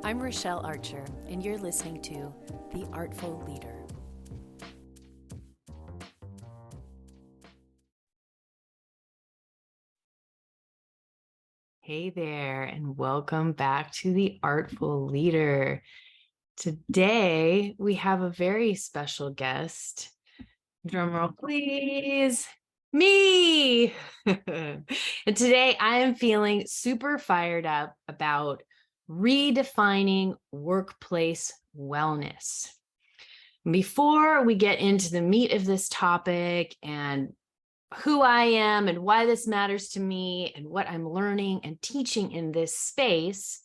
I'm Rachelle Archer, and you're listening to The Artful Leader. Hey there, and welcome back to The Artful Leader. Today, we have a very special guest. Drum roll, please. Me! And today, I am feeling super fired up about redefining workplace wellness. Before we get into the meat of this topic and who I am and why this matters to me and what I'm learning and teaching in this space,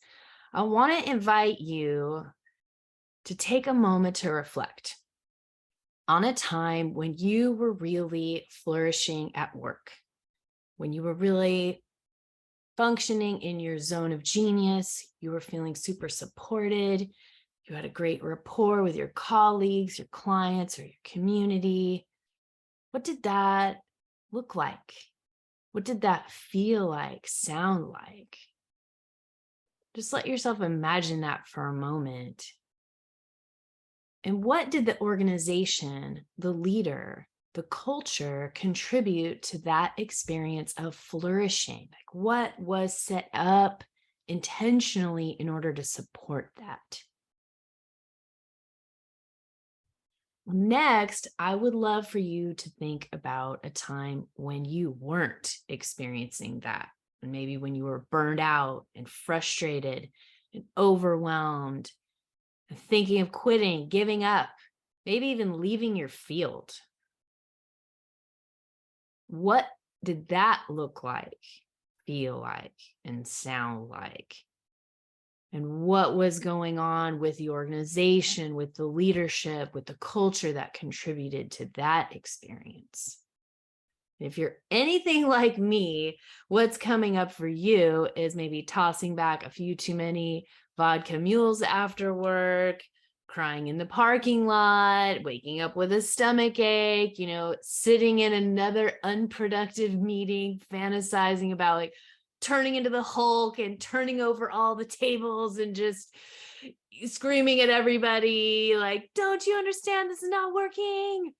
I want to invite you to take a moment to reflect on a time when you were really flourishing at work, when you were really functioning in your zone of genius, you were feeling super supported, you had a great rapport with your colleagues, your clients, or your community. What did that look like? What did that feel like, sound like? Just let yourself imagine that for a moment. And what did the organization, the leader, the culture contribute to that experience of flourishing? Like, what was set up intentionally in order to support that? Next, I would love for you to think about a time when you weren't experiencing that. And maybe when you were burned out and frustrated and overwhelmed, and thinking of quitting, giving up, maybe even leaving your field. What did that look like, feel like, and sound like? And what was going on with the organization, with the leadership, with the culture that contributed to that experience? If you're anything like me, what's coming up for you is maybe tossing back a few too many vodka mules after work, crying in the parking lot, waking up with a stomach ache, sitting in another unproductive meeting, fantasizing about like turning into the Hulk and turning over all the tables and just screaming at everybody like, don't you understand? This is not working.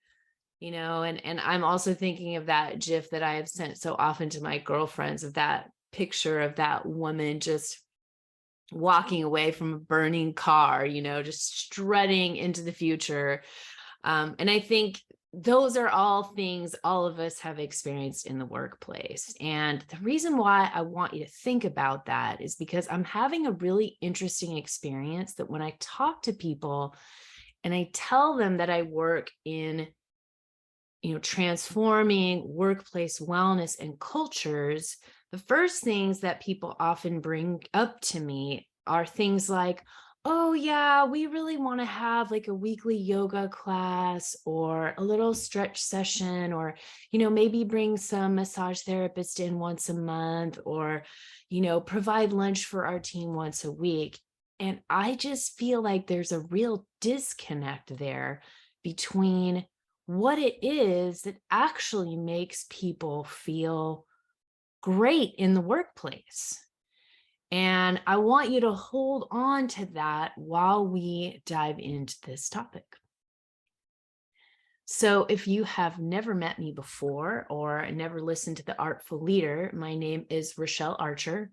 And I'm also thinking of that GIF that I have sent so often to my girlfriends of that picture of that woman just walking away from a burning car, just strutting into the future. And I think those are all things all of us have experienced in the workplace. And the reason why I want you to think about that is because I'm having a really interesting experience that when I talk to people and I tell them that I work in transforming workplace wellness and cultures, the first things that people often bring up to me are things like, oh yeah, we really want to have like a weekly yoga class or a little stretch session, or, maybe bring some massage therapist in once a month, or, provide lunch for our team once a week. And I just feel like there's a real disconnect there between what it is that actually makes people feel great in the workplace. And I want you to hold on to that while we dive into this topic. So if you have never met me before or never listened to The Artful Leader, my name is Rachelle Archer.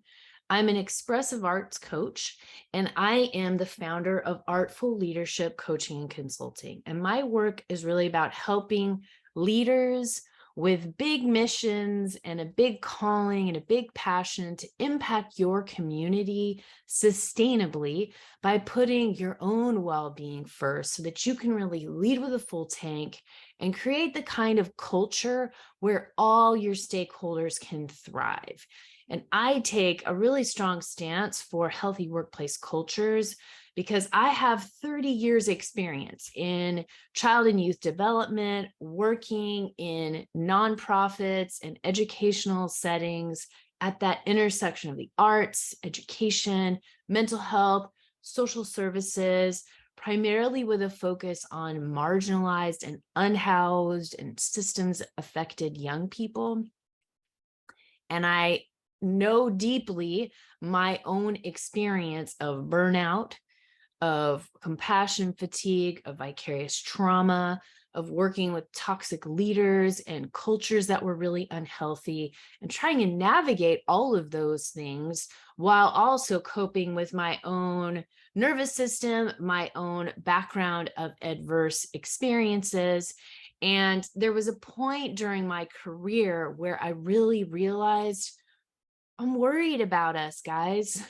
I'm an expressive arts coach, and I am the founder of Artful Leadership Coaching and Consulting. And my work is really about helping leaders with big missions and a big calling and a big passion to impact your community sustainably by putting your own well-being first so that you can really lead with a full tank and create the kind of culture where all your stakeholders can thrive. And I take a really strong stance for healthy workplace cultures because I have 30 years experience in child and youth development, working in nonprofits and educational settings at that intersection of the arts, education, mental health, social services, primarily with a focus on marginalized and unhoused and systems affected young people. And I know deeply my own experience of burnout of compassion fatigue, of vicarious trauma, of working with toxic leaders and cultures that were really unhealthy, and trying to navigate all of those things while also coping with my own nervous system, my own background of adverse experiences. And there was a point during my career where I really realized I'm worried about us, guys.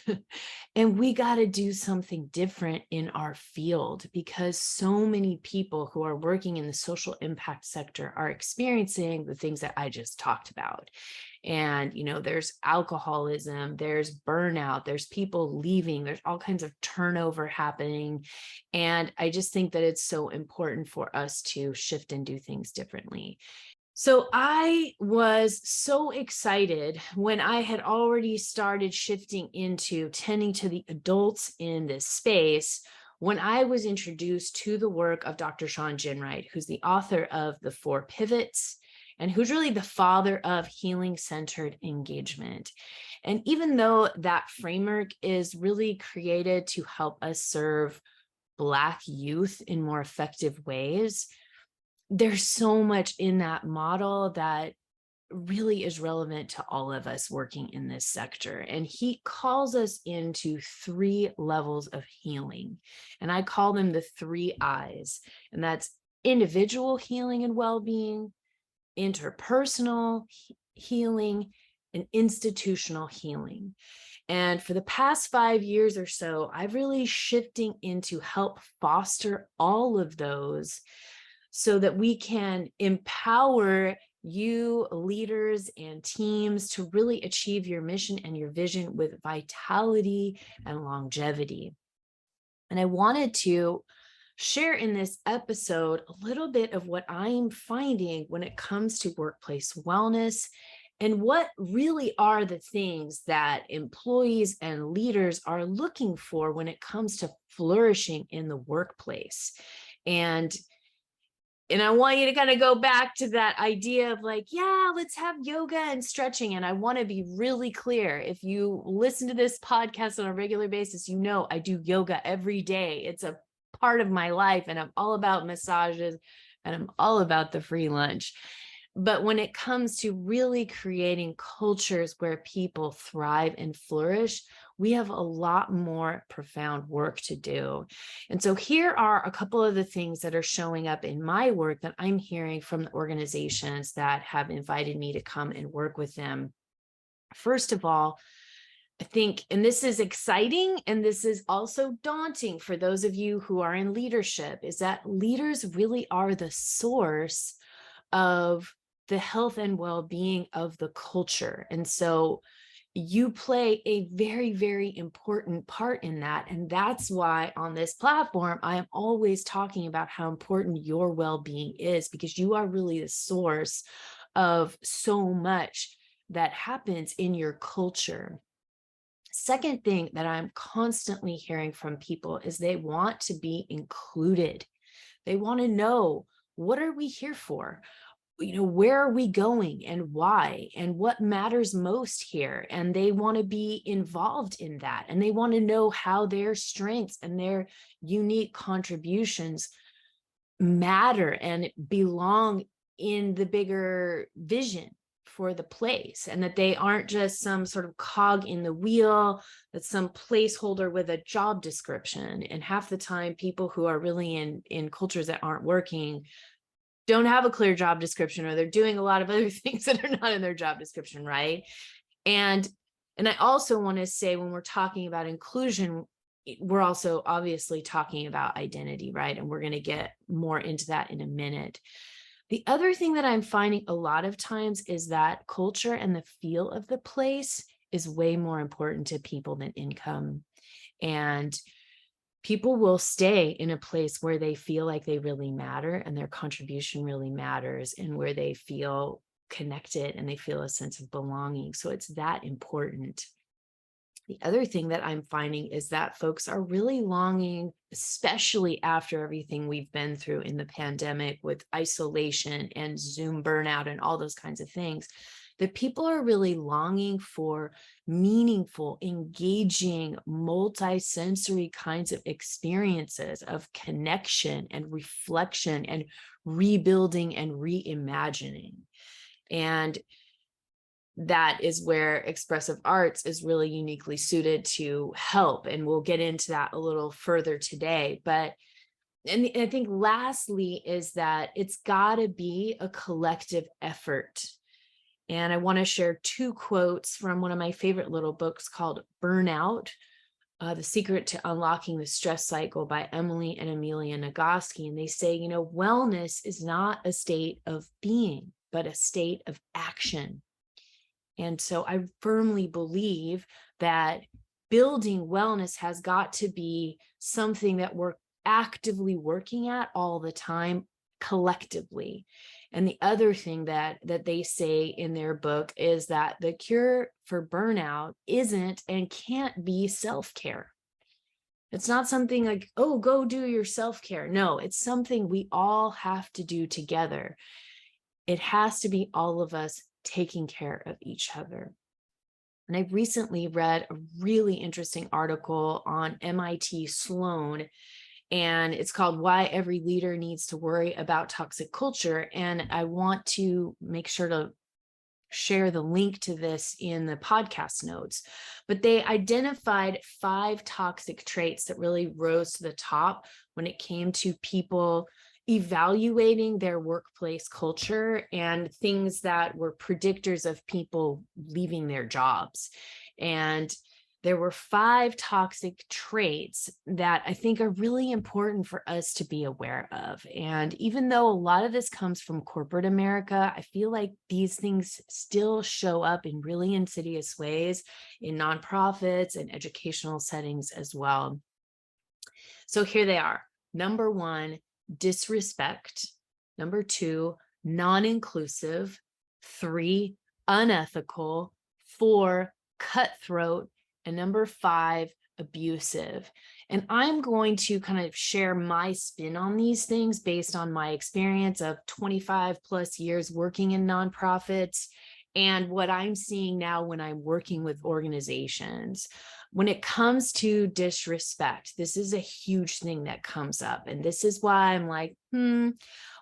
And we got to do something different in our field because so many people who are working in the social impact sector are experiencing the things that I just talked about. And, there's alcoholism, there's burnout, there's people leaving, there's all kinds of turnover happening. And I just think that it's so important for us to shift and do things differently. So I was so excited when I had already started shifting into tending to the adults in this space when I was introduced to the work of Dr. Sean Ginwright, who's the author of The Four Pivots and who's really the father of healing-centered engagement. And even though that framework is really created to help us serve Black youth in more effective ways, there's so much in that model that really is relevant to all of us working in this sector. And he calls us into 3 levels of healing. And I call them the 3 I's. And that's individual healing and well-being, interpersonal healing, and institutional healing. And for the past 5 years or so, I've really shifting into help foster all of those so that we can empower you leaders and teams to really achieve your mission and your vision with vitality and longevity. And I wanted to share in this episode a little bit of what I'm finding when it comes to workplace wellness and what really are the things that employees and leaders are looking for when it comes to flourishing in the workplace. And I want you to kind of go back to that idea of like, yeah, let's have yoga and stretching. And I want to be really clear. If you listen to this podcast on a regular basis, I do yoga every day. It's a part of my life and I'm all about massages and I'm all about the free lunch. But when it comes to really creating cultures where people thrive and flourish, we have a lot more profound work to do. And so here are a couple of the things that are showing up in my work that I'm hearing from the organizations that have invited me to come and work with them. First of all, I think, and this is exciting, and this is also daunting for those of you who are in leadership, is that leaders really are the source of the health and well-being of the culture. And so you play a very, very important part in that. And that's why on this platform, I am always talking about how important your well-being is, because you are really the source of so much that happens in your culture. Second thing that I'm constantly hearing from people is they want to be included. They want to know, what are we here for? Where are we going and why and what matters most here? And they want to be involved in that. And they want to know how their strengths and their unique contributions matter and belong in the bigger vision for the place, and that they aren't just some sort of cog in the wheel, that's some placeholder with a job description. And half the time, people who are really in cultures that aren't working don't have a clear job description, or they're doing a lot of other things that are not in their job description, right? And I also want to say, when we're talking about inclusion, we're also obviously talking about identity, right? And we're going to get more into that in a minute. The other thing that I'm finding a lot of times is that culture and the feel of the place is way more important to people than income. And people will stay in a place where they feel like they really matter and their contribution really matters, and where they feel connected and they feel a sense of belonging. So it's that important. The other thing that I'm finding is that folks are really longing, especially after everything we've been through in the pandemic with isolation and Zoom burnout and all those kinds of things. that people are really longing for meaningful, engaging, multi-sensory kinds of experiences of connection and reflection and rebuilding and reimagining. And that is where expressive arts is really uniquely suited to help. And we'll get into that a little further today. But and I think lastly is that it's got to be a collective effort. And I want to share two quotes from one of my favorite little books called Burnout, The Secret to Unlocking the Stress Cycle by Emily and Amelia Nagoski. And they say, wellness is not a state of being, but a state of action. And so I firmly believe that building wellness has got to be something that we're actively working at all the time collectively. And the other thing that they say in their book is that the cure for burnout isn't and can't be self-care. It's not something like, oh, go do your self-care. No, it's something we all have to do together. It has to be all of us taking care of each other. And I recently read a really interesting article on MIT Sloan, and it's called Why Every Leader Needs to Worry About Toxic Culture. And I want to make sure to share the link to this in the podcast notes. But they identified 5 toxic traits that really rose to the top when it came to people evaluating their workplace culture and things that were predictors of people leaving their jobs. And there were 5 toxic traits that I think are really important for us to be aware of. And even though a lot of this comes from corporate America, I feel like these things still show up in really insidious ways in nonprofits and educational settings as well. So here they are. Number 1, disrespect. Number 2, non-inclusive. 3, unethical. 4, cutthroat. And number 5, abusive. And I'm going to kind of share my spin on these things based on my experience of 25 plus years working in nonprofits and what I'm seeing now when I'm working with organizations. When it comes to disrespect, this is a huge thing that comes up. And this is why I'm like, when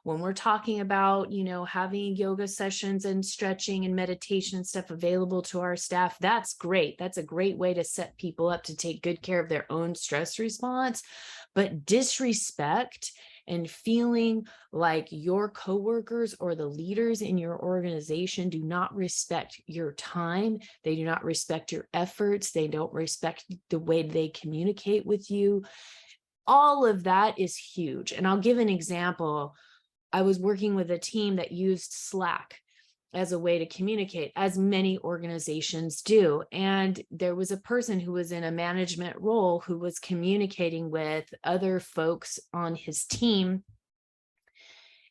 we're talking about, having yoga sessions and stretching and meditation and stuff available to our staff, that's great. That's a great way to set people up to take good care of their own stress response. But disrespect and feeling like your coworkers or the leaders in your organization do not respect your time, they do not respect your efforts, they don't respect the way they communicate with you. All of that is huge. And I'll give an example. I was working with a team that used Slack as a way to communicate, as many organizations do. And there was a person who was in a management role who was communicating with other folks on his team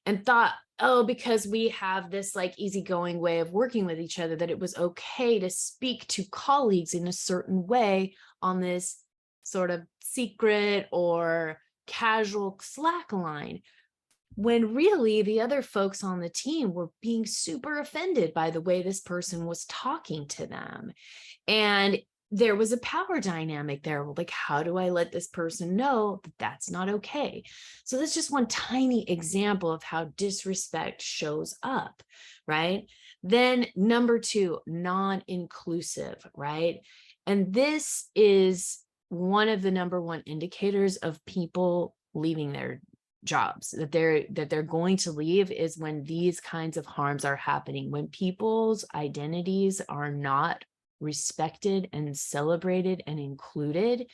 and thought, oh, because we have this like easygoing way of working with each other, that it was okay to speak to colleagues in a certain way on this sort of secret or casual Slack line, when really the other folks on the team were being super offended by the way this person was talking to them. And there was a power dynamic there. Like, how do I let this person know that that's not okay? So that's just one tiny example of how disrespect shows up, right? Then number 2, non-inclusive, right? And this is one of the number 1 indicators of people leaving their jobs, that they're going to leave, is when these kinds of harms are happening, when people's identities are not respected and celebrated and included.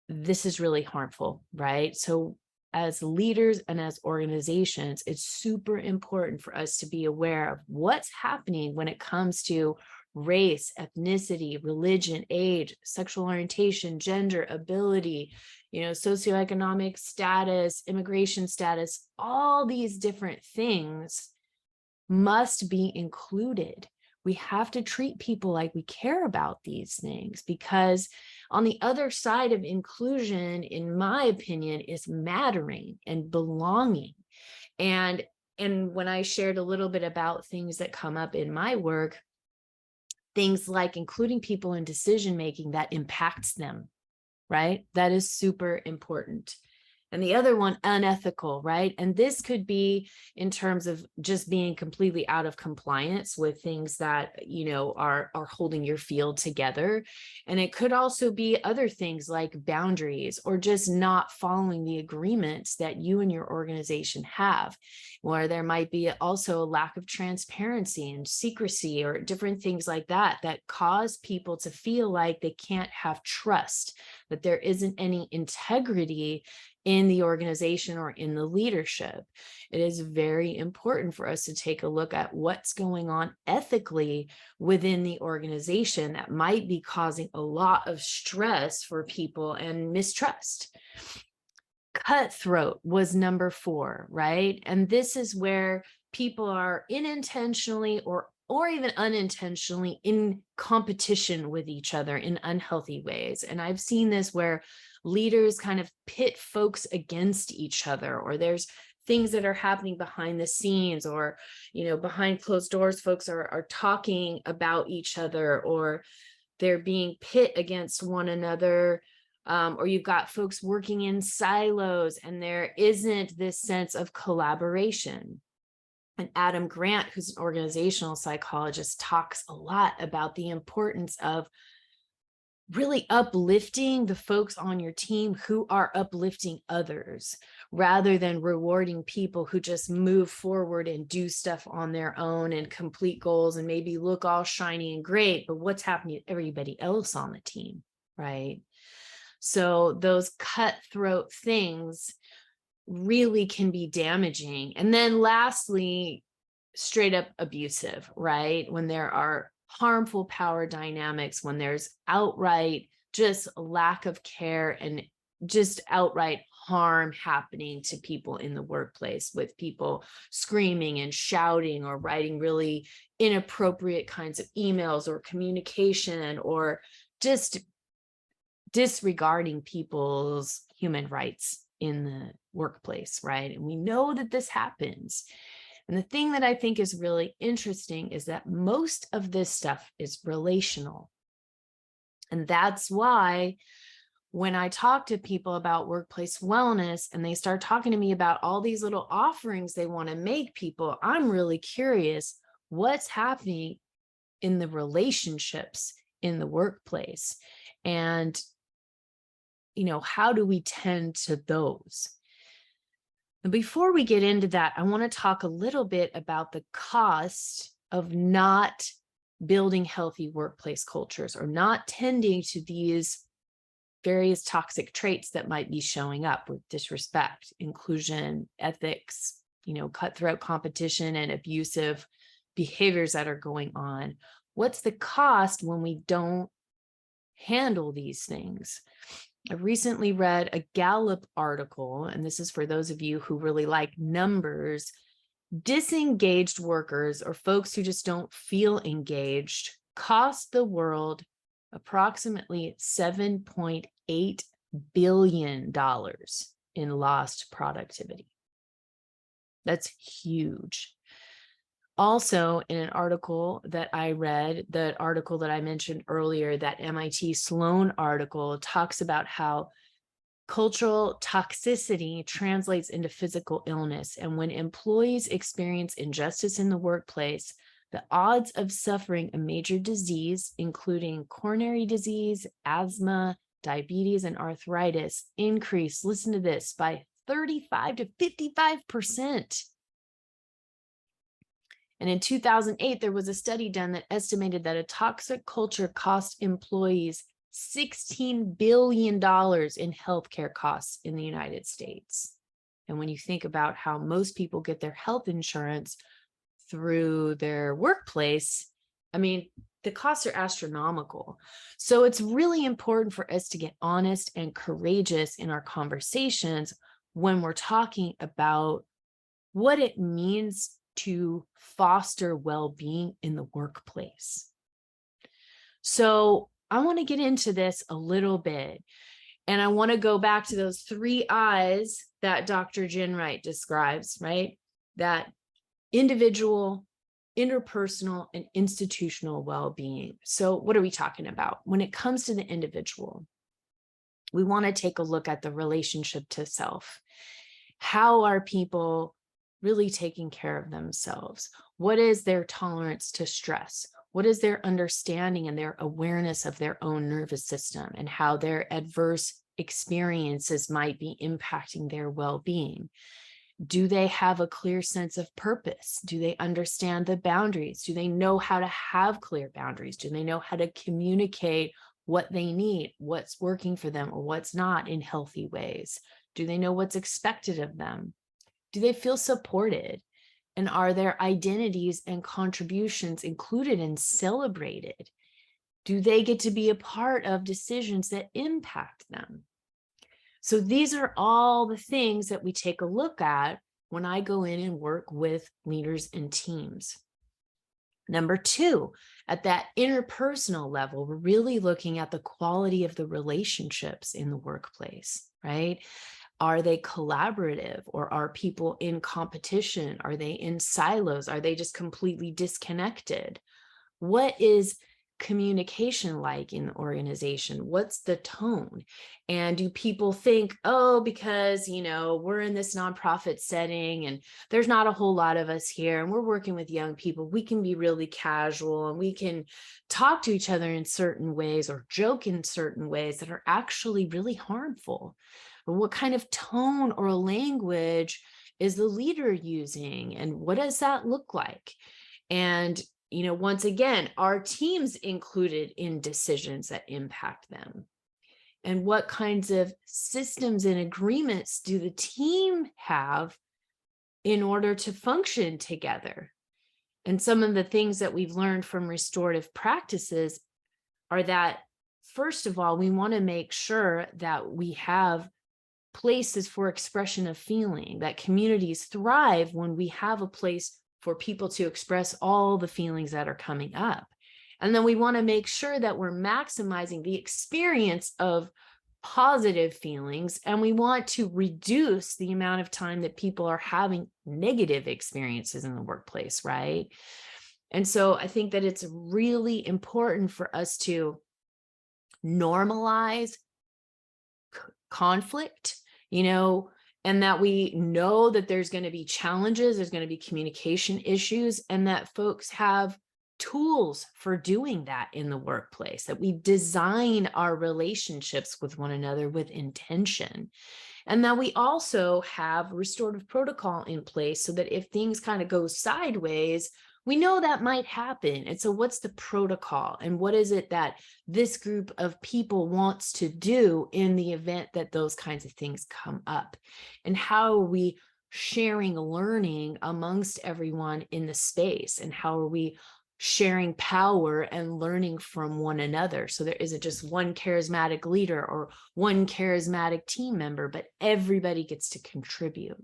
This is really harmful, right? So as leaders and as organizations, it's super important for us to be aware of what's happening when it comes to race, ethnicity, religion, age, sexual orientation, gender, ability, socioeconomic status, immigration status. All these different things must be included. We have to treat people like we care about these things, because on the other side of inclusion, in my opinion, is mattering and belonging. And And when I shared a little bit about things that come up in my work, things like including people in decision making that impacts them, right? That is super important. And the other one, unethical, right? And this could be in terms of just being completely out of compliance with things that, are holding your field together. And it could also be other things like boundaries or just not following the agreements that you and your organization have, where there might be also a lack of transparency and secrecy or different things like that cause people to feel like they can't have trust, that there isn't any integrity in the organization or in the leadership. It is very important for us to take a look at what's going on ethically within the organization that might be causing a lot of stress for people and mistrust. Cutthroat was number 4, right? And this is where people are unintentionally or even unintentionally in competition with each other in unhealthy ways. And I've seen this where leaders kind of pit folks against each other, or there's things that are happening behind the scenes, or, behind closed doors, folks are talking about each other, or they're being pit against one another. Or you've got folks working in silos and there isn't this sense of collaboration. And Adam Grant, who's an organizational psychologist, talks a lot about the importance of really uplifting the folks on your team who are uplifting others, rather than rewarding people who just move forward and do stuff on their own and complete goals and maybe look all shiny and great, but what's happening to everybody else on the team, right? So those cutthroat things really can be damaging. And then lastly, straight up abusive, right? When there are harmful power dynamics, when there's outright just lack of care and just outright harm happening to people in the workplace, with people screaming and shouting or writing really inappropriate kinds of emails or communication, or just disregarding people's human rights in the workplace, right? And we know that this happens. And the thing that I think is really interesting is that most of this stuff is relational. And that's why when I talk to people about workplace wellness and they start talking to me about all these little offerings they want to make people, I'm really curious what's happening in the relationships in the workplace. And how do we tend to those? And before we get into that, I want to talk a little bit about the cost of not building healthy workplace cultures, or not tending to these various toxic traits that might be showing up with disrespect, inclusion, ethics, cutthroat competition and abusive behaviors that are going on. What's the cost when we don't handle these things? I recently read a Gallup article, and this is for those of you who really like numbers. Disengaged workers, or folks who just don't feel engaged, cost the world approximately $7.8 billion in lost productivity. That's huge. Also, in an article that I read, the article that I mentioned earlier, that MIT Sloan article, talks about how cultural toxicity translates into physical illness. And when employees experience injustice in the workplace, the odds of suffering a major disease, including coronary disease, asthma, diabetes, and arthritis, increase, listen to this, by 35 to 55%. And in 2008, there was a study done that estimated that a toxic culture cost employees $16 billion in healthcare costs in the United States. And when you think about how most people get their health insurance through their workplace, the costs are astronomical. So it's really important for us to get honest and courageous in our conversations when we're talking about what it means to foster well-being in the workplace. So I want to get into this a little bit, and I want to go back to those 3 I's that Dr. Ginwright describes, right? That individual, interpersonal, and institutional well-being. So what are we talking about? When it comes to the individual, we want to take a look at the relationship to self. How are people really taking care of themselves? What is their tolerance to stress? What is their understanding and their awareness of their own nervous system and how their adverse experiences might be impacting their well-being? Do they have a clear sense of purpose? Do they understand the boundaries? Do they know how to have clear boundaries? Do they know how to communicate what they need, what's working for them or what's not in healthy ways? Do they know what's expected of them? Do they feel supported? And are their identities and contributions included and celebrated? Do they get to be a part of decisions that impact them? So these are all the things that we take a look at when I go in and work with leaders and teams. Number two, at that interpersonal level, we're really looking at the quality of the relationships in the workplace, right? Are they collaborative, or are people in competition? Are they in silos? Are they just completely disconnected? What is communication like in the organization? What's the tone? And do people think, oh, because, we're in this nonprofit setting and there's not a whole lot of us here and we're working with young people, we can be really casual and we can talk to each other in certain ways or joke in certain ways that are actually really harmful? Or what kind of tone or language is the leader using? And what does that look like? And once again, are teams included in decisions that impact them? And what kinds of systems and agreements do the team have in order to function together? And some of the things that we've learned from restorative practices are that, first of all, we want to make sure that we have places for expression of feeling, that communities thrive when we have a place for people to express all the feelings that are coming up. And then we want to make sure that we're maximizing the experience of positive feelings, and we want to reduce the amount of time that people are having negative experiences in the workplace, right? And so I think that it's really important for us to normalize conflict, and that we know that there's going to be challenges, there's going to be communication issues, and that folks have tools for doing that in the workplace, that we design our relationships with one another with intention, and that we also have restorative protocol in place so that if things kind of go sideways, we know that might happen. And so what's the protocol and what is it that this group of people wants to do in the event that those kinds of things come up? And how are we sharing learning amongst everyone in the space? And how are we sharing power and learning from one another? So there isn't just one charismatic leader or one charismatic team member, but everybody gets to contribute.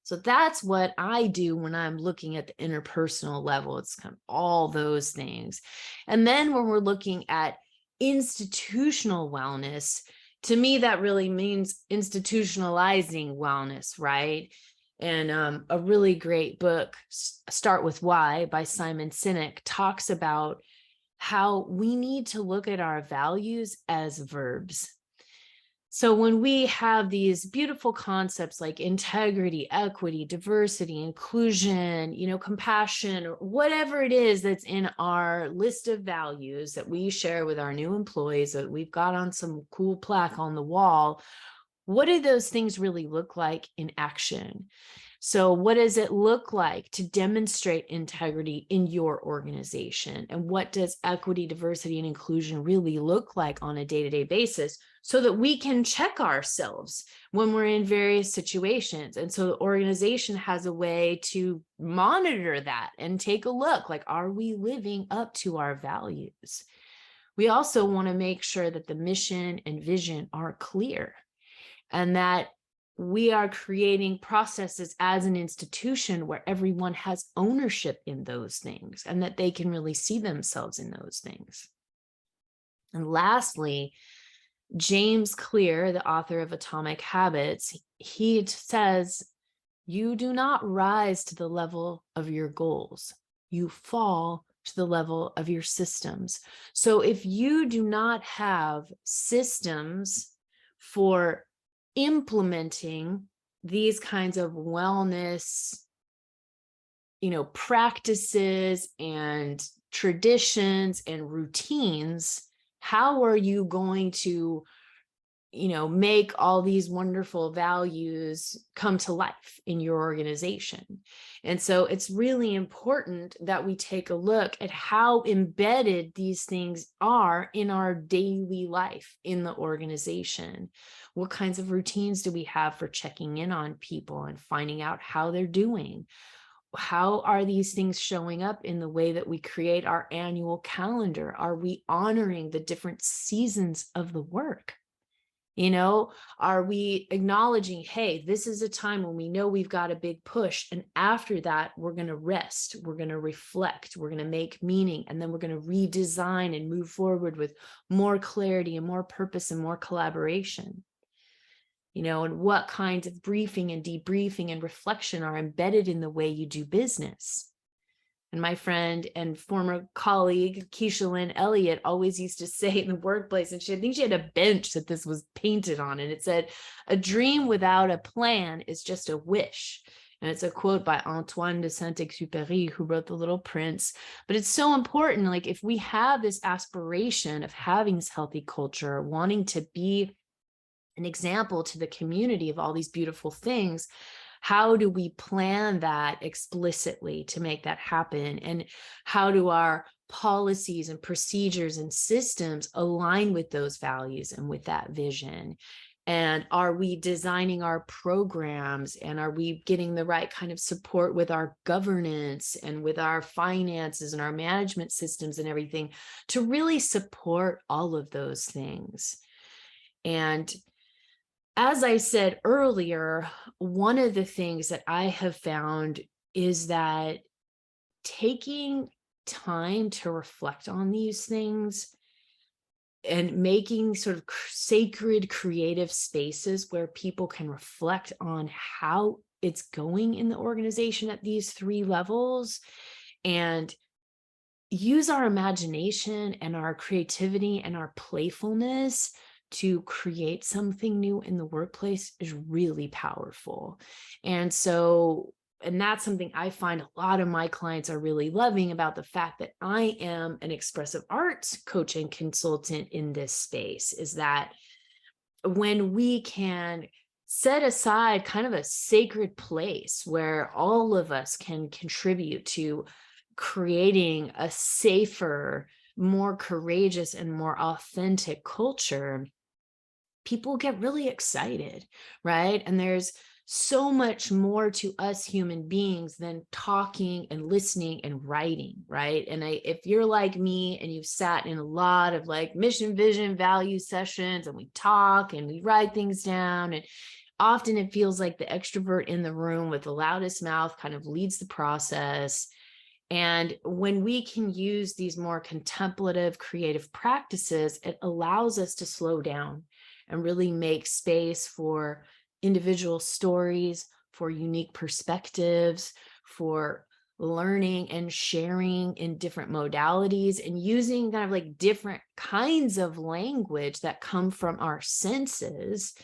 So that's what I do when I'm looking at the interpersonal level. It's kind of all those things. And then when we're looking at institutional wellness, to me, that really means institutionalizing wellness, right? And a really great book, Start With Why by Simon Sinek, talks about how we need to look at our values as verbs. So when we have these beautiful concepts like integrity, equity, diversity, inclusion, compassion, or whatever it is that's in our list of values that we share with our new employees that we've got on some cool plaque on the wall, what do those things really look like in action? So what does it look like to demonstrate integrity in your organization? And what does equity, diversity, and inclusion really look like on a day-to-day basis so that we can check ourselves when we're in various situations? And so the organization has a way to monitor that and take a look, like, are we living up to our values? We also want to make sure that the mission and vision are clear and that we are creating processes as an institution where everyone has ownership in those things and that they can really see themselves in those things. And lastly, James Clear, the author of Atomic Habits, he says You do not rise to the level of your goals. You fall to the level of your systems. So if you do not have systems for implementing these kinds of wellness, practices and traditions and routines, how are you going to make all these wonderful values come to life in your organization? And so it's really important that we take a look at how embedded these things are in our daily life in the organization. What kinds of routines do we have for checking in on people and finding out how they're doing? How are these things showing up in the way that we create our annual calendar? Are we honoring the different seasons of the work? Are we acknowledging, hey, this is a time when we know we've got a big push, and after that, we're going to rest, we're going to reflect, we're going to make meaning, and then we're going to redesign and move forward with more clarity and more purpose and more collaboration? And what kinds of briefing and debriefing and reflection are embedded in the way you do business? And my friend and former colleague, Keisha Lynn Elliott, always used to say in the workplace, and I think she had a bench that this was painted on, and it said, "A dream without a plan is just a wish." And it's a quote by Antoine de Saint-Exupéry, who wrote The Little Prince. But it's so important, like if we have this aspiration of having this healthy culture, wanting to be an example to the community of all these beautiful things, how do we plan that explicitly to make that happen? And how do our policies and procedures and systems align with those values and with that vision? And are we designing our programs, and are we getting the right kind of support with our governance and with our finances and our management systems and everything to really support all of those things? And as I said earlier, one of the things that I have found is that taking time to reflect on these things and making sort of sacred creative spaces where people can reflect on how it's going in the organization at these three levels, and use our imagination and our creativity and our playfulness to create something new in the workplace is really powerful. And that's something I find a lot of my clients are really loving about the fact that I am an expressive arts coach and consultant in this space, is that when we can set aside kind of a sacred place where all of us can contribute to creating a safer, more courageous, and more authentic culture, people get really excited, right? And there's so much more to us human beings than talking and listening and writing, right? And if you're like me and you've sat in a lot of like mission, vision, value sessions, and we talk and we write things down, and often it feels like the extrovert in the room with the loudest mouth kind of leads the process. And when we can use these more contemplative, creative practices, it allows us to slow down and really make space for individual stories, for unique perspectives, for learning and sharing in different modalities, and using kind of like different kinds of language that come from our senses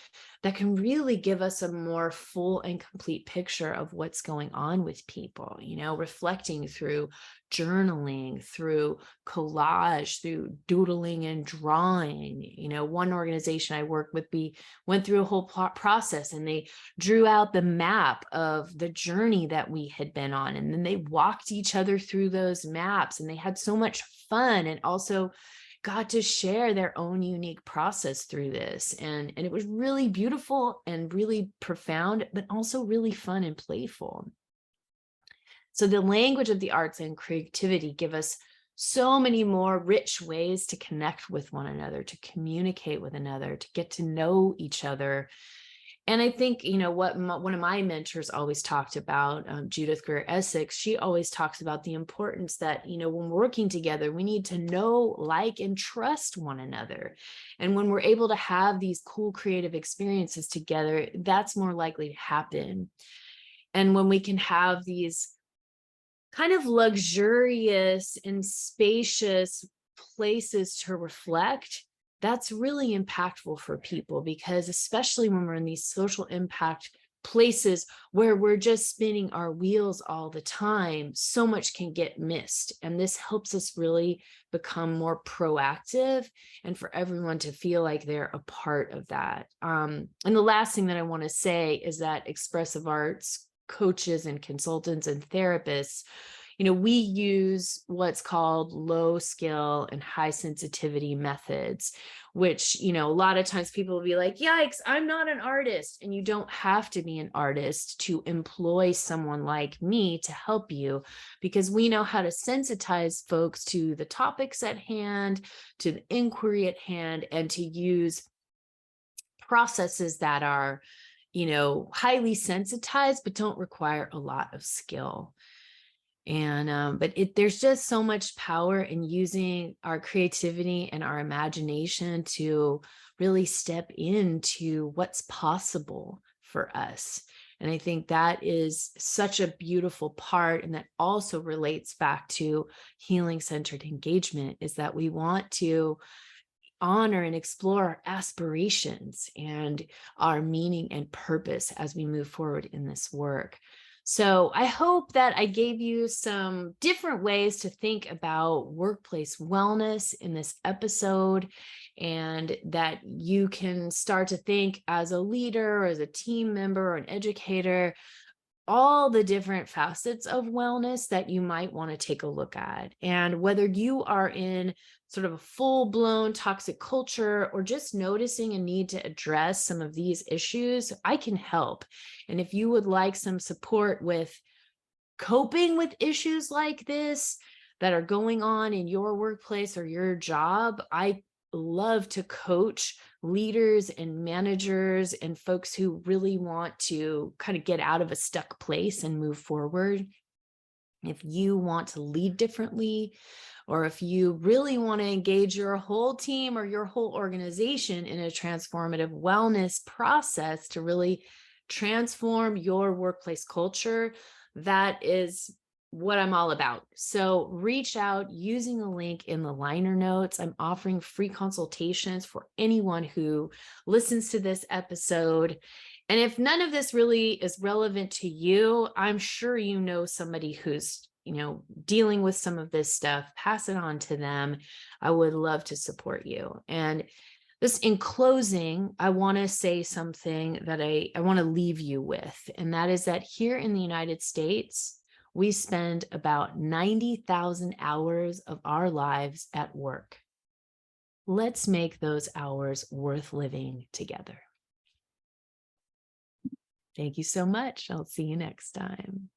that can really give us a more full and complete picture of what's going on with people, reflecting through journaling, through collage, through doodling and drawing. One organization I worked with, we went through a whole process, and they drew out the map of the journey that we had been on. And then they walked each other through those maps, and they had so much fun, and also got to share their own unique process through this. And it was really beautiful and really profound, but also really fun and playful. So the language of the arts and creativity give us so many more rich ways to connect with one another, to communicate with another, to get to know each other. And I think, what one of my mentors always talked about, Judith Greer Essex, she always talks about the importance that, when working together, we need to know, like, and trust one another. And when we're able to have these cool creative experiences together, that's more likely to happen. And when we can have these kind of luxurious and spacious places to reflect, that's really impactful for people, because especially when we're in these social impact places where we're just spinning our wheels all the time, so much can get missed. And this helps us really become more proactive and for everyone to feel like they're a part of that. And the last thing that I want to say is that expressive arts coaches and consultants and therapists, we use what's called low skill and high sensitivity methods, which, a lot of times people will be like, yikes, I'm not an artist. And you don't have to be an artist to employ someone like me to help you, because we know how to sensitize folks to the topics at hand, to the inquiry at hand, and to use processes that are, highly sensitized, but don't require a lot of skill. And but there's just so much power in using our creativity and our imagination to really step into what's possible for us. And I think that is such a beautiful part, and that also relates back to healing-centered engagement, is that we want to honor and explore our aspirations and our meaning and purpose as we move forward in this work. So I hope that I gave you some different ways to think about workplace wellness in this episode, and that you can start to think as a leader, or as a team member, or an educator, all the different facets of wellness that you might want to take a look at. And whether you are in sort of a full-blown toxic culture, or just noticing a need to address some of these issues, I can help. And if you would like some support with coping with issues like this that are going on in your workplace or your job, I love to coach leaders and managers and folks who really want to kind of get out of a stuck place and move forward. If you want to lead differently, or if you really want to engage your whole team or your whole organization in a transformative wellness process to really transform your workplace culture, that is what I'm all about. So reach out using the link in the liner notes. I'm offering free consultations for anyone who listens to this episode. And if none of this really is relevant to you, I'm sure you know somebody who's, dealing with some of this stuff. Pass it on to them. I would love to support you. And just in closing, I want to say something that I want to leave you with. And that is that here in the United States, we spend about 90,000 hours of our lives at work. Let's make those hours worth living together. Thank you so much. I'll see you next time.